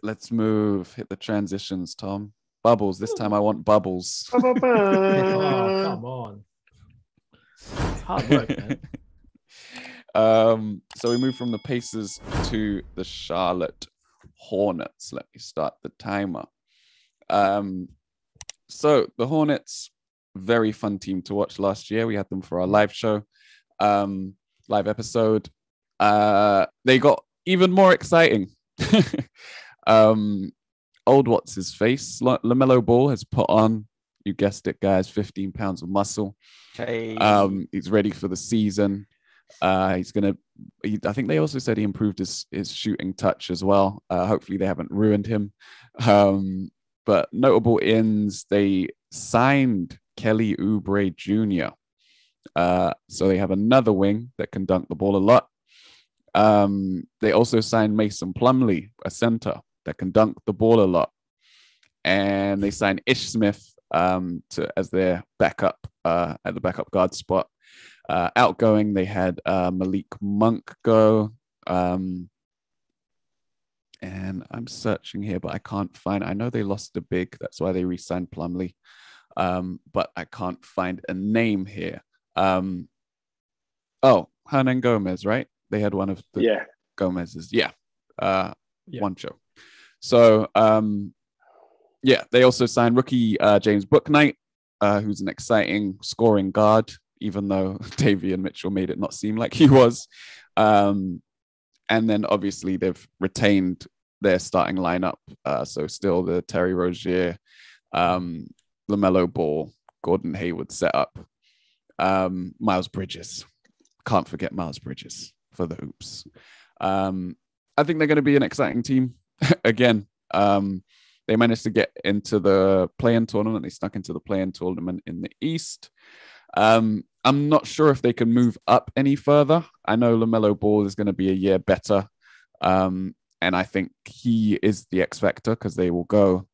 let's move. Hit the transitions, Tom. Bubbles. This time I want bubbles. Oh, come on. It's hard work, man. So we move from the Pacers to the Charlotte Hornets. Let me start the timer. So the Hornets, very fun team to watch last year. We had them for our live show, live episode. They got even more exciting. Old what's his face? LaMelo Ball has put on, you guessed it, guys, 15 pounds of muscle. Hey. He's ready for the season. I think they also said he improved his shooting touch as well. Hopefully they haven't ruined him. But notable ins, they signed Kelly Oubre Jr. So they have another wing that can dunk the ball a lot. They also signed Mason Plumlee, a center that can dunk the ball a lot. And they signed Ish Smith as their backup at the backup guard spot. Outgoing, they had Malik Monk go. And I'm searching here, but I can't find. I know they lost a big. That's why they re-signed Plumlee. But I can't find a name here. Hernan Gomez, right? They had one of the Gomez's. One show. So, they also signed rookie James Bouknight, who's an exciting scoring guard, even though Davion Mitchell made it not seem like he was. And then obviously they've retained their starting lineup. So still the Terry Rozier, LaMelo Ball, Gordon Hayward setup. Miles Bridges. Can't forget Miles Bridges for the hoops. I think they're going to be an exciting team. Again, they managed to get into the play-in tournament. They snuck into the play-in tournament in the East. I'm not sure if they can move up any further. I know LaMelo Ball is going to be a year better. And I think he is the X factor because they will go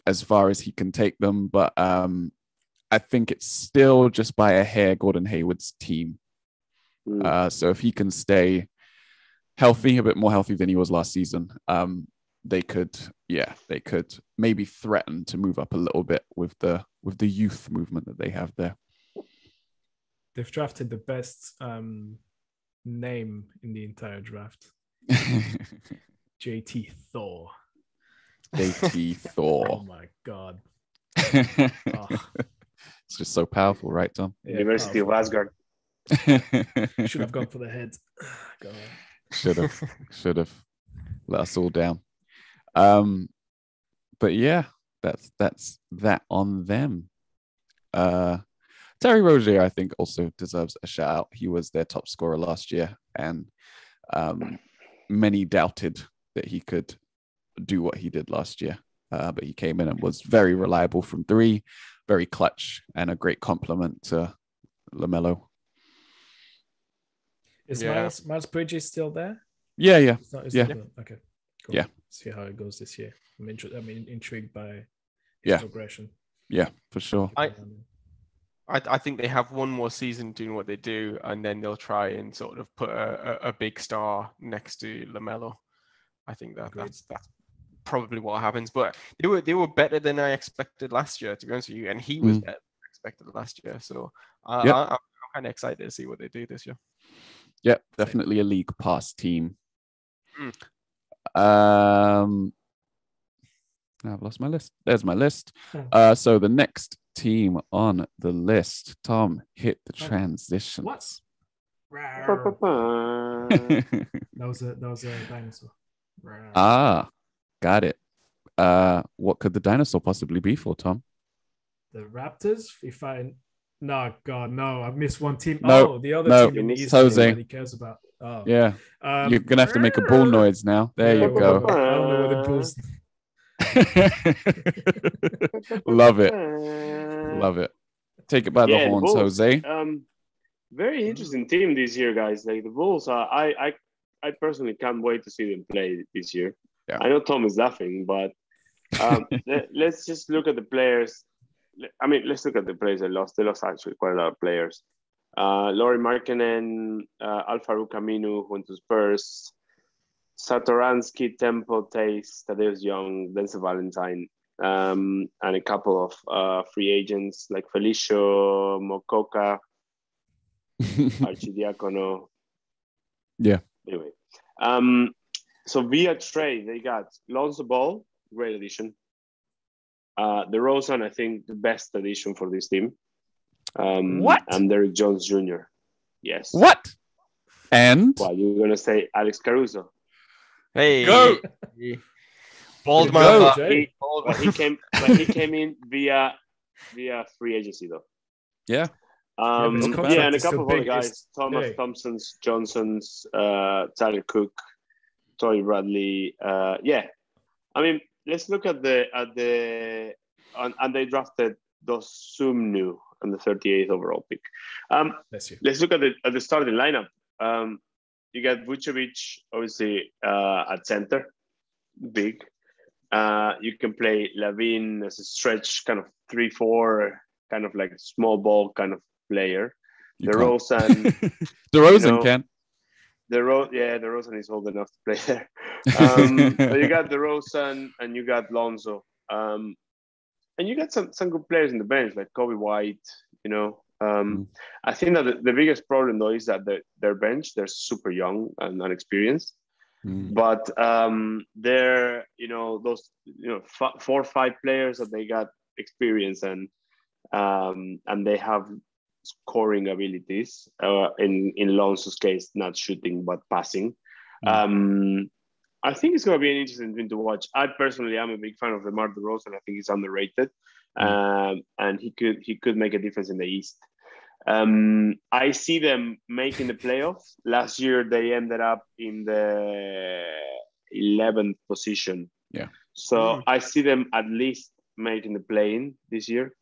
as far as he can take them. But I think it's still just by a hair Gordon Hayward's team. So if he can stay healthy, a bit more healthy than he was last season, they could maybe threaten to move up a little bit with the youth movement that they have there. They've drafted the best name in the entire draft. JT Thor. JT Thor. Oh my God. It's just so powerful, right, Tom? Yeah, University of Asgard. Should have gone for the head. Go on. Should have. Let us all down. But yeah, that's that on them. Terry Rozier, I think, also deserves a shout out. He was their top scorer last year, and many doubted that he could do what he did last year. But he came in and was very reliable from three, very clutch, and a great compliment to LaMelo. Is Miles Bridges still there? Yeah. Okay. Cool. Yeah. See how it goes this year. I'm intrigued by his progression. Yeah, for sure. I think they have one more season doing what they do, and then they'll try and sort of put a big star next to LaMelo. I think that's probably what happens. But they were better than I expected last year, to be honest with you, and he was better than I expected last year. So I'm kind of excited to see what they do this year. Yeah, definitely a league pass team. I've lost my list. There's my list. So the next team on the list, Tom, hit the transitions. What? that was a dinosaur. Got it. What could the dinosaur possibly be for, Tom? The Raptors? No, God, no. I've missed one team. No, the other team in the East nobody cares about. Oh. Yeah. You're going to have to make a bull noise now. There you go. I don't know what the Bulls... Love it. Take it by the horns, Bulls, Jose. Very interesting team this year, guys. Like the Bulls, I personally can't wait to see them play this year. Yeah. I know Tom is laughing, but let's just look at the players. Let's look at the players they lost. They lost actually quite a lot of players. Lauri Markkanen, Al-Farouq Aminu, who went to Spurs. Satoransky, Temple, Tace, Tadeusz Young, Denzel Valentine, and a couple of free agents like Felicio, Mokoka, Archidiacono. Yeah. Anyway, so via trade, they got Lonzo Ball, great addition. DeRozan, I think, the best addition for this team. What? And Derrick Jones Jr. Yes. What? And? Well, you're going to say Alex Caruso. Hey. Go. Bold Go. man. He came in via free agency, though. Yeah. And a couple of other guys, Thomas Thompson's, Johnson's, Tyler Cook, Tory Bradley. I mean, let's look at and they drafted Dosumnu on the 38th overall pick. Let's look at the starting lineup. You got Vucevic, obviously, at center, big. You can play Lavin as a stretch, kind of 3-4, kind of like small ball kind of player. DeRozan can. DeRozan is old enough to play there. But you got DeRozan and you got Lonzo. And you got some good players in the bench, like Kobe White, I think that the biggest problem, though, is that their bench, they're super young and unexperienced. But they're, those, 4 or 5 players that they got experience and they have scoring abilities. In Lonzo's case, not shooting, but passing. I think it's going to be an interesting thing to watch. I personally am a big fan of DeMar DeRozan. I think he's underrated, and he could make a difference in the East. I see them making the playoffs. Last year, they ended up in the 11th position. Yeah. So I see them at least making the play-in this year.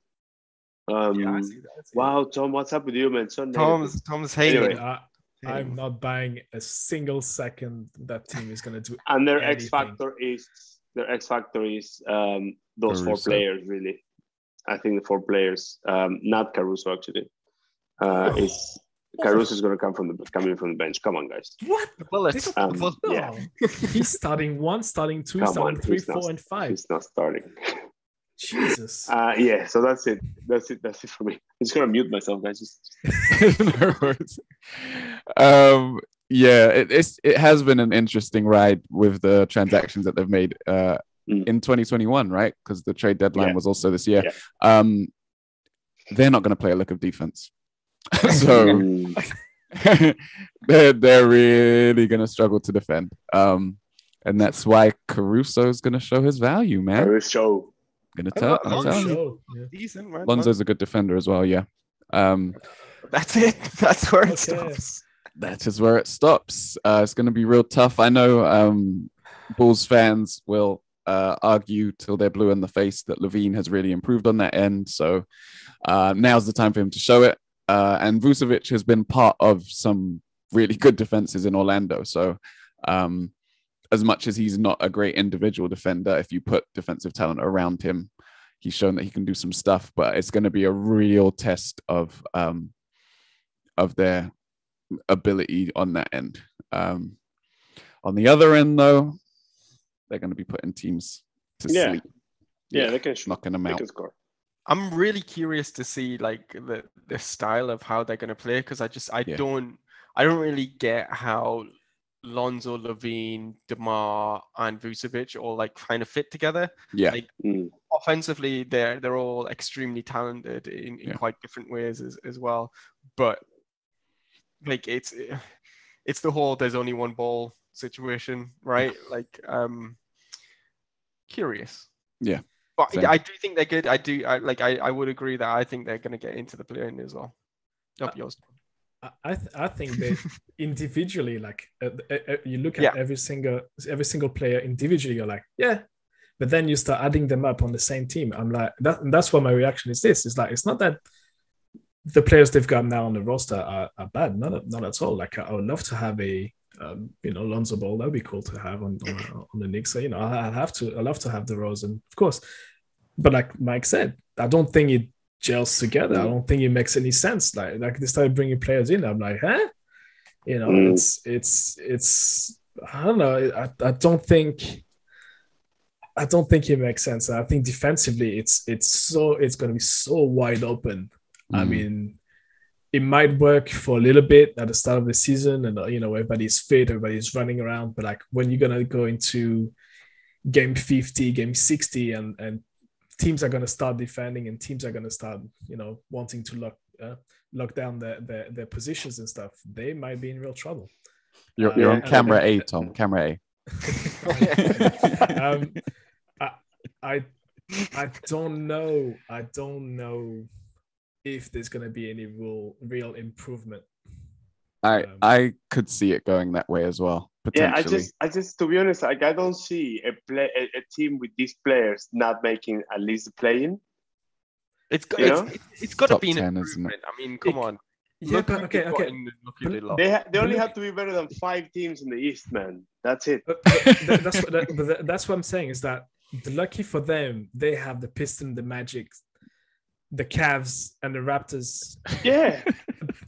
I see that. Wow, Tom, what's up with you, man? So Tom's hating. Anyway, I'm not buying a single second that team is going to do. And their anything. X factor is those 4 players, really. I think the 4 players, not Caruso actually. Caruso is going to come in from the bench. Come on, guys. What? Bullets. Yeah. He's starting 1, starting 2, starting 3, 4, and 5. He's not starting. Jesus. So that's it. That's it for me. I'm just gonna mute myself, guys. No worries. It has been an interesting ride with the transactions that they've made in 2021, right? Because the trade deadline was also this year. Yeah. They're not going to play a lick of defense, so they're really going to struggle to defend. And that's why Caruso is going to show his value, man. Caruso. Decent, right? Lonzo's a good defender as well, yeah. That's it. That's where it stops. That is where it stops. It's going to be real tough. I know Bulls fans will argue till they're blue in the face that Levine has really improved on that end. So now's the time for him to show it. And Vucevic has been part of some really good defenses in Orlando. So as much as he's not a great individual defender, if you put defensive talent around him, he's shown that he can do some stuff. But it's going to be a real test of their ability on that end. On the other end, though, they're going to be putting teams to sleep. Yeah, they can knocking them out. Score. I'm really curious to see like the style of how they're going to play, because I don't really get how Lonzo, Levine, DeMar, and Vucevic all like kind of fit together. Yeah. Like offensively, they're all extremely talented in quite different ways as well. But like it's the whole there's only one ball situation, right? Like curious. Yeah. But same. I do think they're good. I would agree that I think they're going to get into the play-in as well. Up yours. I think they individually, like you look at every single player individually, you're like, yeah, but then you start adding them up on the same team. I'm like, that's what my reaction is. It's like, it's not that the players they've got now on the roster are bad, not at all. Like I would love to have a Lonzo Ball. That'd be cool to have on the Knicks. So I love to have DeRozan, of course, but like Mike said, I don't think it gels together. I don't think it makes any sense. Like they started bringing players in. I'm like, huh? It's I don't know. I don't think it makes sense. I think defensively, it's going to be so wide open. I mean, it might work for a little bit at the start of the season, and everybody's fit, everybody's running around. But like when you're gonna go into game 50, game 60, and teams are gonna start defending, and teams are gonna start wanting to lock down their positions and stuff, they might be in real trouble. You're on camera A, Tom. Camera A. I don't know. I don't know if there's going to be any real improvement. I could see it going that way as well. Potentially. Yeah, I just to be honest, like I don't see a team with these players not making at least the play-in. It's got to be an improvement. I mean, come on. Yeah, but okay. They only have to be better than 5 teams in the East, man. That's it. That's what I'm saying is that lucky for them, they have the Pistons, the Magic, the Cavs, and the Raptors. Yeah.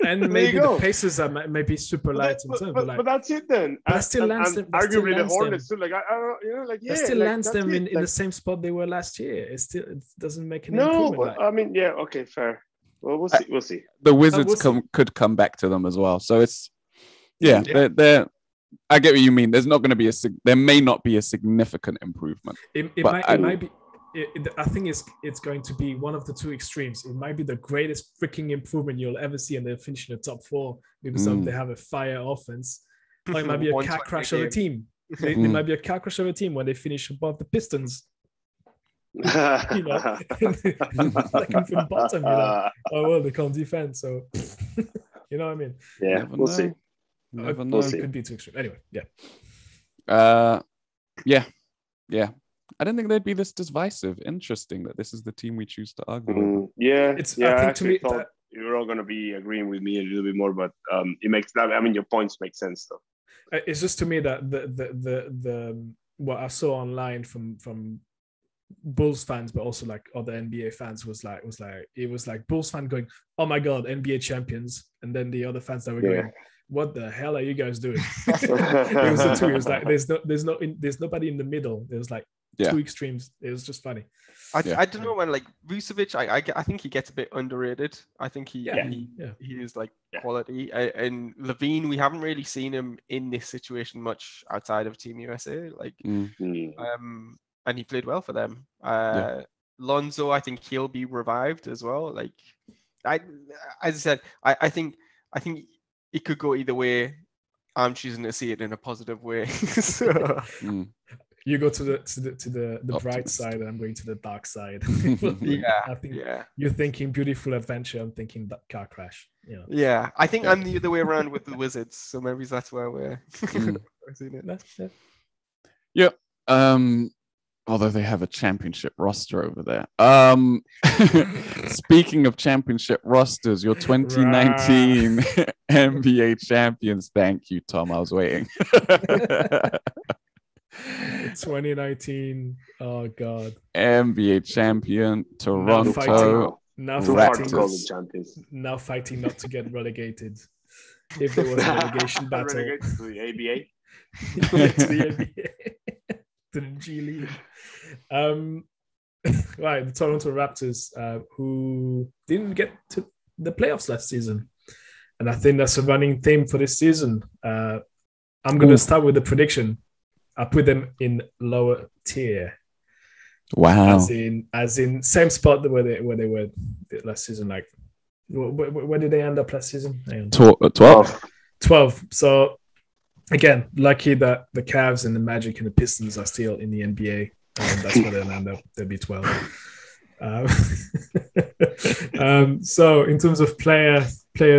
And maybe the Pacers are maybe super light in terms. But that's it then. That still lands them. Arguably the Hornets too. Like that still lands them in the same spot they were last year. It doesn't make any improvement. No, I mean, yeah, okay, fair. Well, we'll see. The Wizards could come back to them as well. So it's they're I get what you mean. There's not going to be there may not be a significant improvement. It might be. I think it's going to be one of the two extremes. It might be the greatest freaking improvement you'll ever see, and they'll finish in the top 4 because they have a fire offense. Or it might be a car crash of a team. It might be a car crash of a team when they finish above the Pistons. Like from bottom, oh well, they can't defend, so you know what I mean. Yeah, we'll see. Never know. It could be too extreme. Anyway, yeah. I didn't think they'd be this divisive. Interesting that this is the team we choose to argue. I think to me thought you're all going to be agreeing with me a little bit more, but it makes that. I mean, your points make sense, though. It's just to me that the what I saw online from Bulls fans, but also like other NBA fans was like Bulls fan going, "Oh my God, NBA champions," and then the other fans that were going, "What the hell are you guys doing?" It was the two. It was like there's nobody in the middle. There was like two extremes. It was just funny. I don't know when like Vucevic. I think he gets a bit underrated. I think he is like quality. And Levine, we haven't really seen him in this situation much outside of Team USA. Like, and he played well for them. Lonzo, I think he'll be revived as well. Like, as I said, I think it could go either way. I'm choosing to see it in a positive way. So. You go to the bright side, and I'm going to the dark side. I think you're thinking beautiful adventure. I'm thinking that car crash. Yeah, I think I'm the other way around with the Wizards. So maybe that's where we're seeing it. Yeah. Although they have a championship roster over there. Speaking of championship rosters, your 2019 NBA champions. Thank you, Tom. I was waiting. 2019. Oh God. NBA champion Toronto Raptors. Now fighting not to get relegated. If there was a relegation battle. Relegated to the ABA. To the ABA. To the G League. Right, the Toronto Raptors, who didn't get to the playoffs last season. And I think that's a running theme for this season. I'm going to start with the prediction. I put them in lower tier. Wow. As in same spot where they were last season. Like, where did they end up last season? 12. 12. So again, lucky that the Cavs and the Magic and the Pistons are still in the NBA. That's where they'll end up. They'll be 12. So in terms of player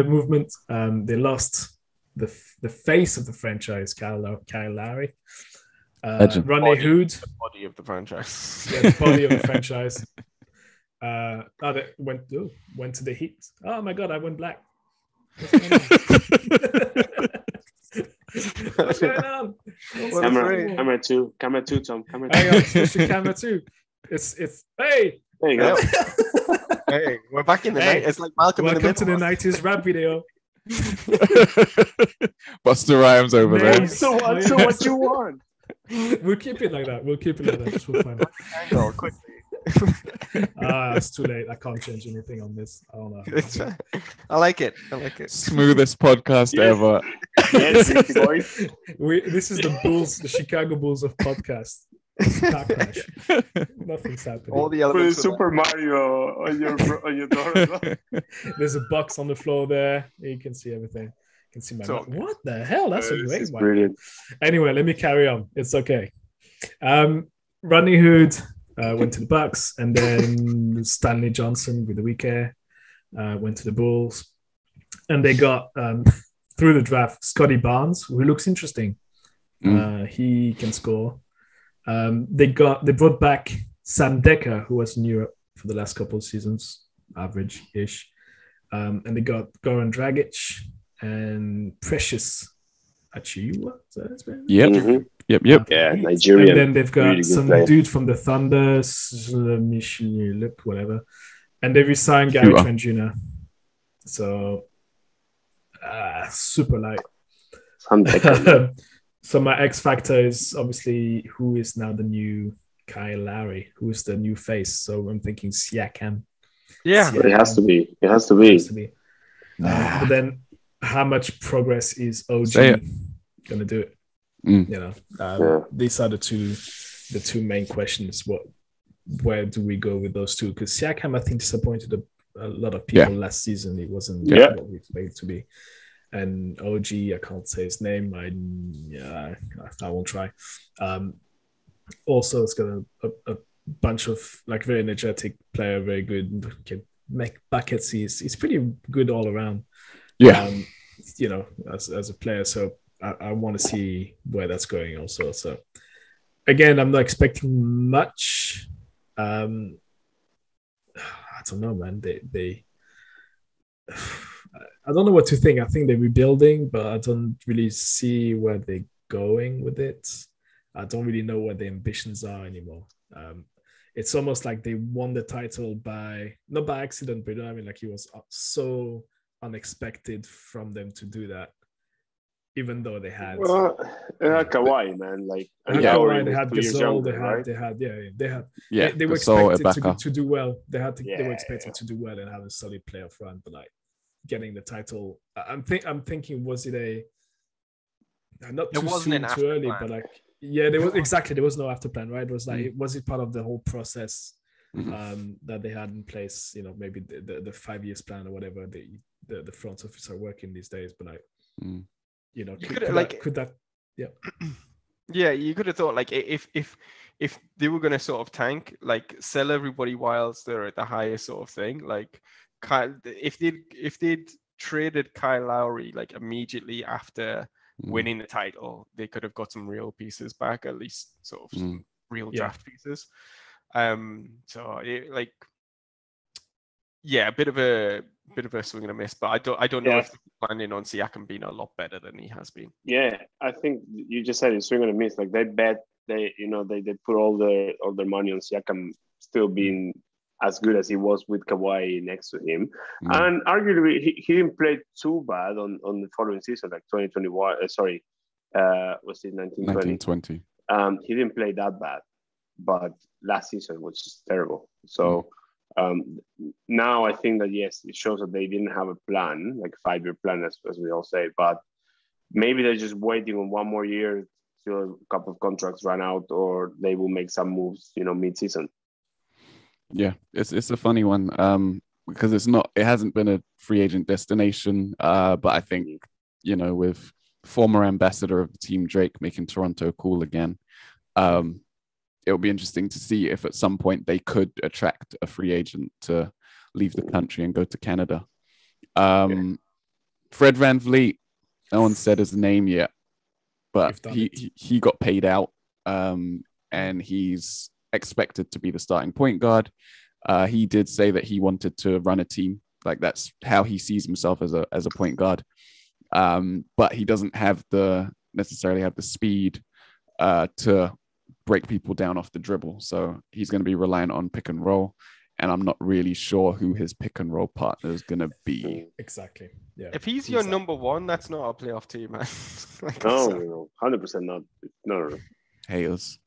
movement, they lost the face of the franchise, Kyle Lowry. Ronnie Hood, the body of the franchise. The body of the franchise. They went to the Heat. Oh my God, I went black. What's going on? Camera two, Tom. Hang on, switch to camera 2. It's hey. There you go. Hey, we're back in the night. It's like Malcolm. Welcome to the 90s rap video. Busta Rhymes over there. So what you want? We'll keep it like that. It's fine. Go quickly. It's too late. I can't change anything on this. I don't know. I like it. Smoothest podcast ever. Yes, boys. This is the Chicago Bulls of podcasts. Car crash. Nothing's happening. All the elements. Put Super Mario on your door as well. There's a box on the floor there. You can see everything. You can see my map. What the hell? That's a great one. Brilliant. Anyway, let me carry on. It's okay. Rodney Hood went to the Bucks, and then Stanley Johnson with the weak hair went to the Bulls, and they got through the draft Scotty Barnes, who looks interesting. He can score. They brought back Sam Dekker, who was in Europe for the last couple of seasons, average-ish. And they got Goran Dragic and Precious Achiuwa. Yep. Mm-hmm. Yep. Yeah, Nigerian. And then they've got really some player. dude from the Thunder, whatever. And they resigned Gary Trent Jr. So, super light. Sam Dekker. So my X factor is obviously who is now the new Kyle Lowry, who is the new face. So I'm thinking Siakam. Yeah, It has to be. But then, how much progress is OG going to do it? You know, these are the two main questions. Where do we go with those two? Because Siakam, I think, disappointed a lot of people last season. It wasn't what we expected to be. And OG, I can't say his name. I won't try. Also, it's got a bunch of like very energetic player, very good, can make buckets. He's pretty good all around. Yeah. You know, as a player. So I want to see where that's going also. So again, I'm not expecting much. I don't know, man. They I don't know what to think. I think they're rebuilding, but I don't really see where they're going with it. I don't really know what their ambitions are anymore. It's almost like they won the title not by accident, but you know what I mean? Like it was so unexpected from them to do that, even though they had. Well, they had Kawhi, man. Like they had Gasol. They were expected to do well. They were expected to do well and have a solid playoff run, but like getting the title, I'm thinking, was it not too soon, too early, plan. But like there was no after plan, right? It was like was it part of the whole process that they had in place? You know, maybe the 5 years plan or whatever the front office are working these days, but like you know, could that yeah, you could have thought like if they were going to sort of tank, like sell everybody whilst they're at the highest sort of thing, like if they'd traded Kyle Lowry like immediately after winning the title, they could have got some real pieces back, at least sort of some real draft pieces. So like, yeah, a bit of a swing and a miss, but I don't know if they're planning on Siakam being a lot better than he has been. Yeah, I think you just said it's swing and a miss. Like they put all their money on Siakam still being as good as he was with Kawhi next to him. And arguably, he didn't play too bad on the following season, like 2021. Was it 1920? He didn't play that bad, but last season was just terrible. So now I think that, yes, it shows that they didn't have a plan, like a 5-year plan, as we all say, but maybe they're just waiting on one more year till a couple of contracts run out, or they will make some moves, mid-season. Yeah, it's a funny one because it hasn't been a free agent destination, but I think, with former ambassador of the team, Drake, making Toronto cool again, it'll be interesting to see if at some point they could attract a free agent to leave the country and go to Canada. Fred VanVleet, no one said his name yet, but he got paid out, and he's expected to be the starting point guard. He did say that he wanted to run a team, like that's how he sees himself as a point guard. But he doesn't necessarily have the speed to break people down off the dribble. So he's going to be reliant on pick and roll. and I'm not really sure who his pick and roll partner is going to be. Exactly. Yeah. If he's your number one, that's not a playoff team, man. Like no, 100% not. No. Haters.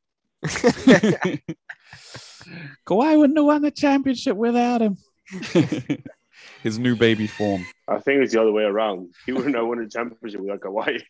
Kawhi wouldn't have won the championship without him. His new baby form. I think it's the other way around. He wouldn't have won the championship without Kawhi.